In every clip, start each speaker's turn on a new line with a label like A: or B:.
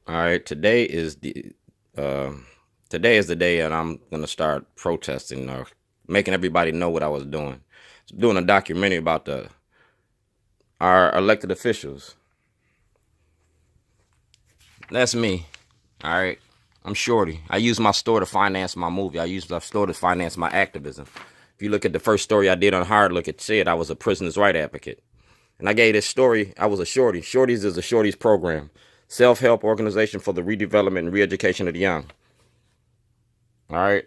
A: All right, uh, today is the day, and I'm gonna start protesting or making everybody know what I was doing. Doing a documentary about the our elected officials. That's me. All right, I'm Shorty. I use my store to finance my movie. I use my store to finance my activism. If you look at the first story I did on Hard Look, it said I was a prisoner's right advocate. And I gave this story, I was a Shorty. Shorties is a Shorties program, self-help organization for the redevelopment and re-education of the young. All right.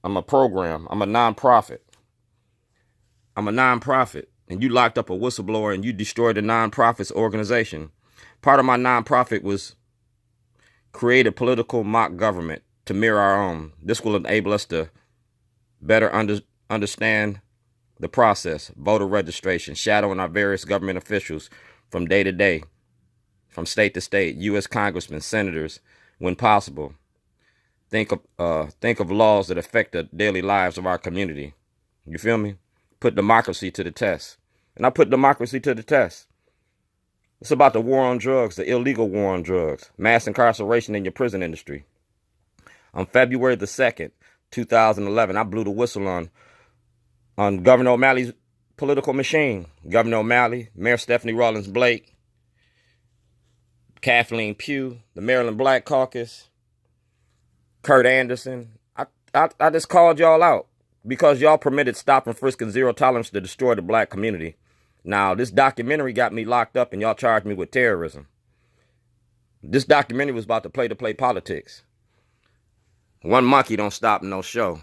A: I'm a program. I'm a nonprofit. I'm a nonprofit. And you locked up a whistleblower and you destroyed the nonprofit's organization. Part of my nonprofit was create a political mock government to mirror our own. This will enable us to better understand the process, voter registration, shadowing our various government officials from day to day, from state to state, U.S. congressmen, senators, when possible. Think of laws that affect the daily lives of our community. You feel me? Put democracy to the test. And I put democracy to the test. It's about the war on drugs, the illegal war on drugs, mass incarceration in your prison industry. On February the 2nd, 2011, I blew the whistle on Governor O'Malley's political machine. Governor O'Malley, Mayor Stephanie Rawlings Blake, Kathleen Pugh, the Maryland Black Caucus, Kurt Anderson. I just called y'all out because y'all permitted stop and frisk and zero tolerance to destroy the black community. Now, this documentary got me locked up and y'all charged me with terrorism. This documentary was about to play politics. One monkey don't stop no show.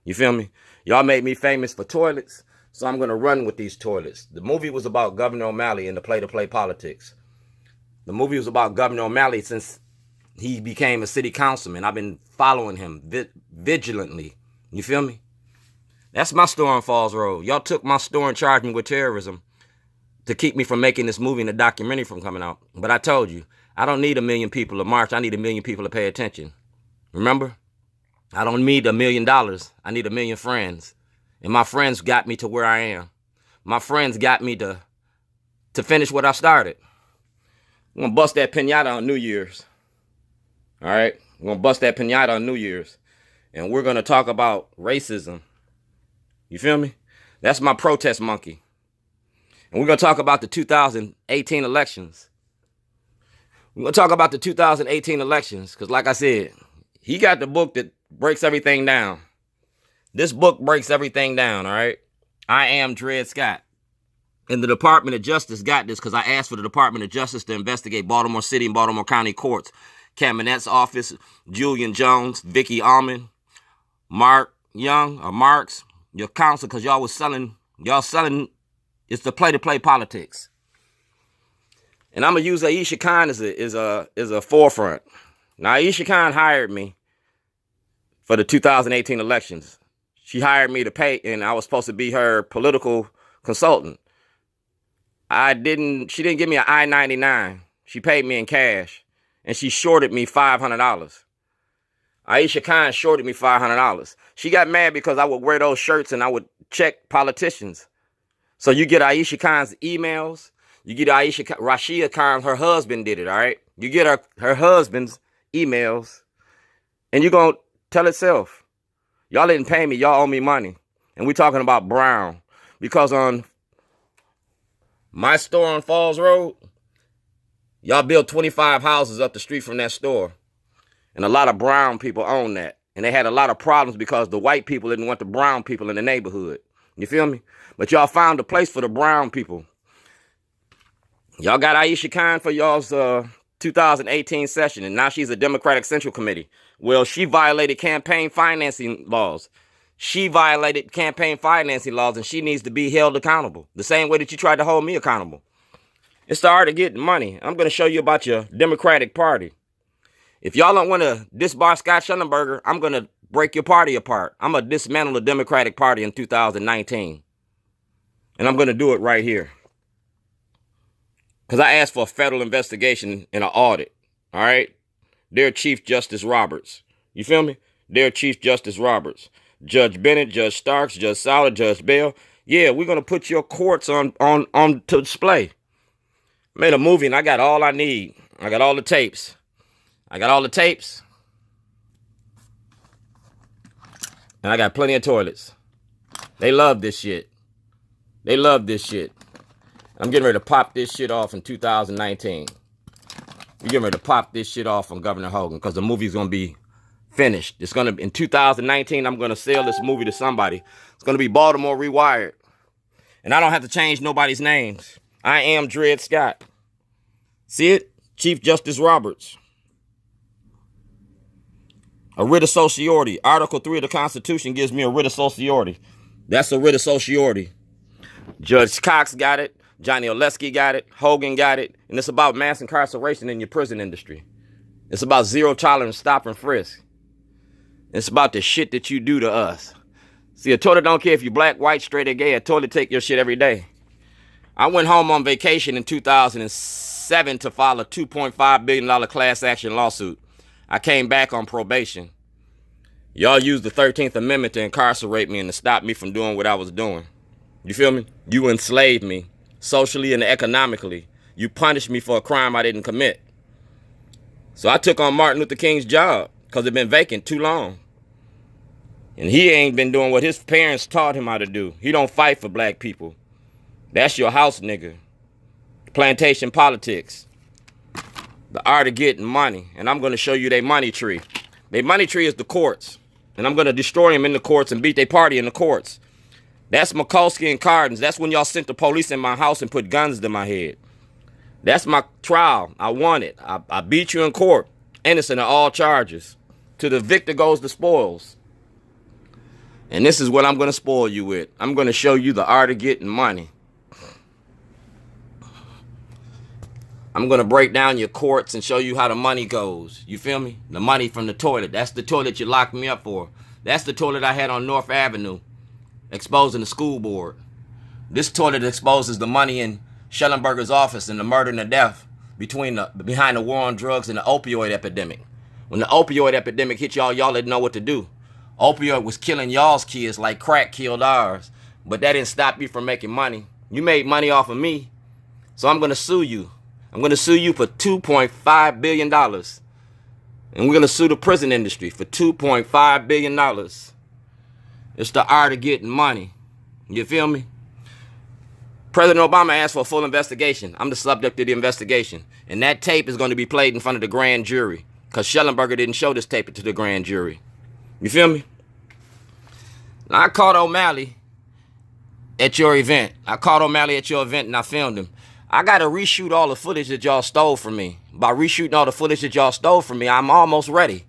A: You feel me? Y'all made me famous for toilets, so I'm going to run with these toilets. The movie was about Governor O'Malley and the play politics. The movie was about Governor O'Malley since he became a city councilman. I've been following him vigilantly. You feel me? That's my store on Falls Road. Y'all took my store and charged me with terrorism to keep me from making this movie and the documentary from coming out. But I told you, I don't need 1 million people to march. I need 1 million people to pay attention. Remember? I don't need $1 million. I need 1 million friends. And my friends got me to where I am. My friends got me to finish what I started. I'm going to bust that pinata on New Year's. All right? I'm going to bust that pinata on New Year's. And we're going to talk about racism. You feel me? That's my protest monkey. And we're going to talk about the 2018 elections. We're going to talk about the 2018 elections because, like I said, he got the book that breaks everything down. This book breaks everything down, all right? I am Dred Scott. And the Department of Justice got this because I asked for the Department of Justice to investigate Baltimore City and Baltimore County courts. Cabinet's office, Julian Jones, Vicky Almond, Mark Young, or Marks, your counsel, because y'all selling, it's the play politics. And I'm going to use Aisha Khan as a forefront. Now, Aisha Khan hired me for the 2018 elections. She hired me to pay, and I was supposed to be her political consultant. She didn't give me an I-99. She paid me in cash, and she shorted me $500. Aisha Khan shorted me $500. She got mad because I would wear those shirts and I would check politicians. So you get Aisha Khan's emails. You get Rashida Khan, her husband did it, all right? You get her husband's emails, and you're going to tell itself. Y'all didn't pay me. Y'all owe me money. And we're talking about Brown. Because on my store on Falls Road, y'all built 25 houses up the street from that store. And a lot of brown people own that. And they had a lot of problems because the white people didn't want the brown people in the neighborhood. You feel me? But y'all found a place for the brown people. Y'all got Aisha Khan for y'all's 2018 session, and now she's a Democratic Central Committee. Well, she violated campaign financing laws. She violated campaign financing laws, and she needs to be held accountable. The same way that you tried to hold me accountable. It's the art of getting money. I'm going to show you about your Democratic Party. If y'all don't want to disbar Scott Schellenberger, I'm going to break your party apart. I'm going to dismantle the Democratic Party in 2019. And I'm going to do it right here. Because I asked for a federal investigation and an audit. All right? Dear Chief Justice Roberts. You feel me? Dear Chief Justice Roberts. Judge Bennett, Judge Starks, Judge Sauer, Judge Bell. Yeah, we're going to put your courts on to display. Made a movie and I got all I need. I got all the tapes. I got all the tapes. And I got plenty of toilets. They love this shit. They love this shit. I'm getting ready to pop this shit off in 2019. We're getting ready to pop this shit off on Governor Hogan because the movie's going to be finished. It's going to, in 2019, I'm going to sell this movie to somebody. It's going to be Baltimore Rewired. And I don't have to change nobody's names. I am Dred Scott. See it? Chief Justice Roberts. A writ of certiorari. Article 3 of the Constitution gives me a writ of certiorari. That's a writ of certiorari. Judge Cox got it. Johnny Oleszki got it. Hogan got it. And it's about mass incarceration in your prison industry. It's about zero tolerance, stop and frisk. It's about the shit that you do to us. See, a toilet don't care if you're black, white, straight, or gay. A toilet take your shit every day. I went home on vacation in 2007 to file a $2.5 billion class action lawsuit. I came back on probation. Y'all used the 13th Amendment to incarcerate me and to stop me from doing what I was doing. You feel me? You enslaved me, socially and economically. You punished me for a crime I didn't commit. So I took on Martin Luther King's job because it been vacant too long. And he ain't been doing what his parents taught him how to do. He don't fight for black people. That's your house nigga. Plantation politics. The art of getting money. And I'm going to show you their money tree. Their money tree is the courts. And I'm going to destroy them in the courts and beat their party in the courts. That's Mikulski and Cardens. That's when y'all sent the police in my house and put guns to my head. That's my trial. I won it. I beat you in court. Innocent of all charges. To the victor goes the spoils. And this is what I'm going to spoil you with. I'm going to show you the art of getting money. I'm going to break down your courts and show you how the money goes. You feel me? The money from the toilet. That's the toilet you locked me up for. That's the toilet I had on North Avenue, exposing the school board. This toilet exposes the money in Schellenberger's office and the murder and the death behind the war on drugs and the opioid epidemic. When the opioid epidemic hit y'all didn't know what to do. Opioid was killing y'all's kids like crack killed ours. But that didn't stop you from making money. You made money off of me. So I'm going to sue you. I'm going to sue you for $2.5 billion. And we're going to sue the prison industry for $2.5 billion. It's the art of getting money. You feel me? President Obama asked for a full investigation. I'm the subject of the investigation. And that tape is going to be played in front of the grand jury. Because Schellenberger didn't show this tape to the grand jury. You feel me? Now, I caught O'Malley at your event. I caught O'Malley at your event and I filmed him. I got to reshoot all the footage that y'all stole from me. By reshooting all the footage that y'all stole from me, I'm almost ready.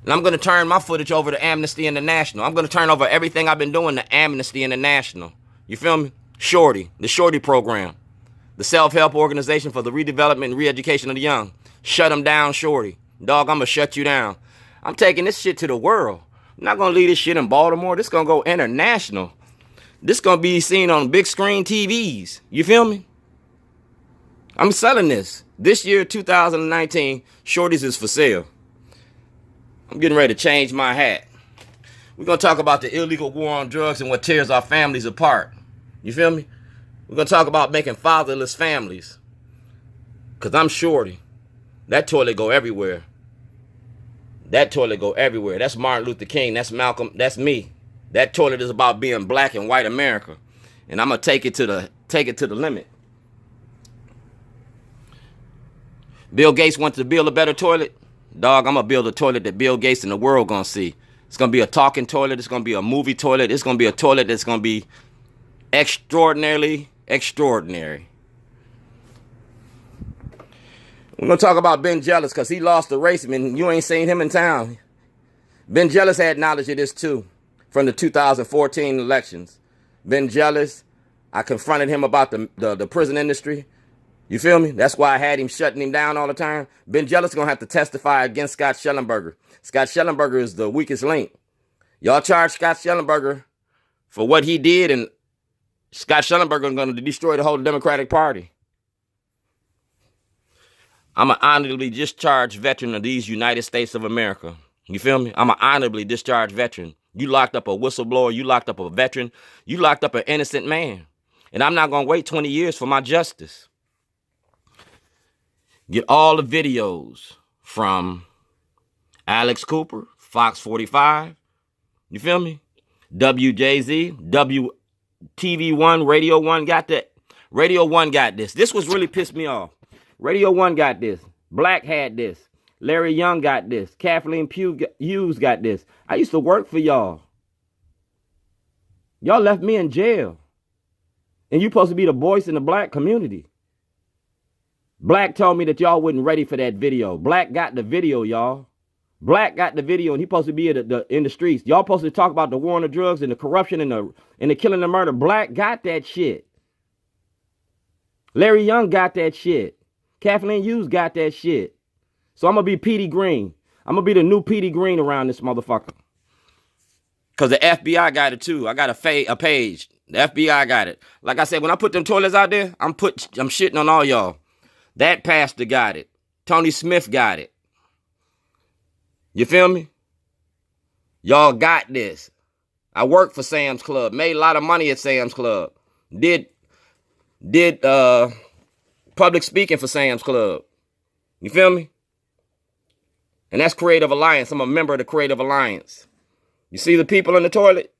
A: And I'm going to turn my footage over to Amnesty International. I'm going to turn over everything I've been doing to Amnesty International. You feel me? Shorty, the Shorty program. The self-help organization for the redevelopment and re-education of the young. Shut them down, Shorty. Dog, I'm going to shut you down. I'm taking this shit to the world. I'm not going to leave this shit in Baltimore. This going to go international. This going to be seen on big screen TVs. You feel me? I'm selling this. This year, 2019, Shorty's is for sale. I'm getting ready to change my hat. We're going to talk about the illegal war on drugs and what tears our families apart. You feel me? We're going to talk about making fatherless families. Because I'm Shorty. That toilet go everywhere. That toilet go everywhere. That's Martin Luther King. That's Malcolm. That's me. That toilet is about being black and white America. And I'm going to take it to the limit. Bill Gates wants to build a better toilet. Dog, I'm going to build a toilet that Bill Gates and the world going to see. It's going to be a talking toilet. It's going to be a movie toilet. It's going to be a toilet that's going to be extraordinarily extraordinary. We're going to talk about Ben Jealous because he lost the race. I mean, you ain't seen him in town. Ben Jealous had knowledge of this too from the 2014 elections. Ben Jealous, I confronted him about the prison industry. You feel me? That's why I had him shutting him down all the time. Ben Jealous going to have to testify against Scott Schellenberger. Scott Schellenberger is the weakest link. Y'all charge Scott Schellenberger for what he did, and Scott Schellenberger is going to destroy the whole Democratic Party. I'm an honorably discharged veteran of these United States of America. You feel me? I'm an honorably discharged veteran. You locked up a whistleblower. You locked up a veteran. You locked up an innocent man. And I'm not going to wait 20 years for my justice. Get all the videos from Alex Cooper, Fox 45, you feel me? WJZ, WTV1, Radio 1 got that. Radio 1 got this. This was really pissed me off. Radio 1 got this. Black had this. Larry Young got this. Kathleen Hughes got this. I used to work for y'all. Y'all left me in jail. And you supposed to be the voice in the black community. Black told me that y'all wasn't ready for that video. Black got the video, y'all. Black got the video, and he supposed to be in the streets. Y'all supposed to talk about the war on the drugs and the corruption and the killing and the murder. Black got that shit. Larry Young got that shit. Kathleen Hughes got that shit. So I'm going to be Petey Green. I'm going to be the new Petey Green around this motherfucker. Because the FBI got it too. I got a page. The FBI got it. Like I said, when I put them toilets out there, I'm shitting on all y'all. That pastor got it. Tony Smith got it. You feel me? Y'all got this. I worked for Sam's Club. Made a lot of money at Sam's Club. Did public speaking for Sam's Club. You feel me? And that's Creative Alliance. I'm a member of the Creative Alliance. You see the people in the toilet?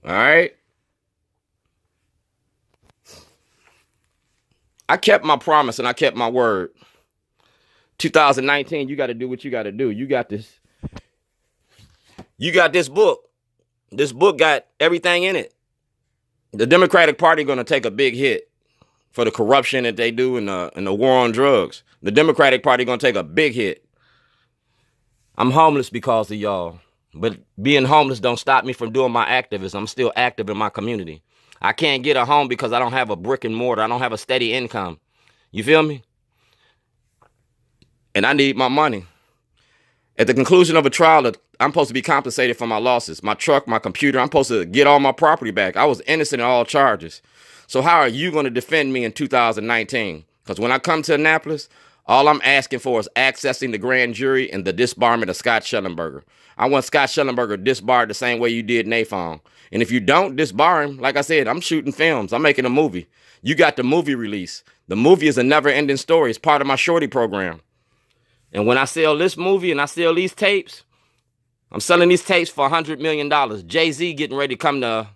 A: All right. I kept my promise and I kept my word. 2019, you got to do what you got to do. You got this. You got this book. This book got everything in it. The Democratic Party going to take a big hit for the corruption that they do in the war on drugs. The Democratic Party going to take a big hit. I'm homeless because of y'all. But being homeless don't stop me from doing my activism. I'm still active in my community. I can't get a home because I don't have a brick and mortar. I don't have a steady income. You feel me? And I need my money. At the conclusion of a trial, I'm supposed to be compensated for my losses. My truck, my computer, I'm supposed to get all my property back. I was innocent in all charges. So how are you going to defend me in 2019? Because when I come to Annapolis, all I'm asking for is accessing the grand jury and the disbarment of Scott Schellenberger. I want Scott Schellenberger disbarred the same way you did Naphon. And if you don't disbar him, like I said, I'm shooting films. I'm making a movie. You got the movie release. The movie is a never-ending story. It's part of my shorty program. And when I sell this movie and I sell these tapes, I'm selling these tapes for $100 million. Jay-Z getting ready to come to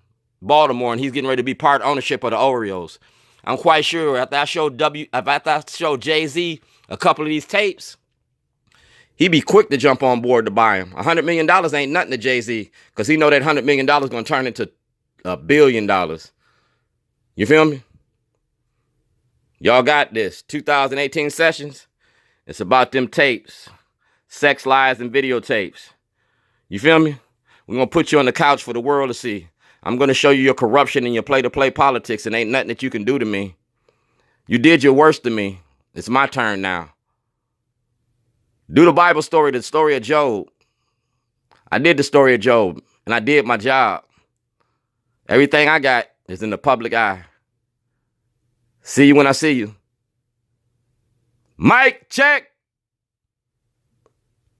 A: Baltimore, and he's getting ready to be part ownership of the Oreos. I'm quite sure after I show Jay-Z a couple of these tapes, he'd be quick to jump on board to buy them. $100 million ain't nothing to Jay-Z because he know that $100 million is going to turn into $1 billion. You feel me? Y'all got this. 2018 sessions. It's about them tapes. Sex, lies, and videotapes. You feel me? We're going to put you on the couch for the world to see. I'm going to show you your corruption and your play-to-play politics, and ain't nothing that you can do to me. You did your worst to me. It's my turn now. Do the Bible story, the story of Job. I did the story of Job, and I did my job. Everything I got is in the public eye. See you when I see you. Mic check.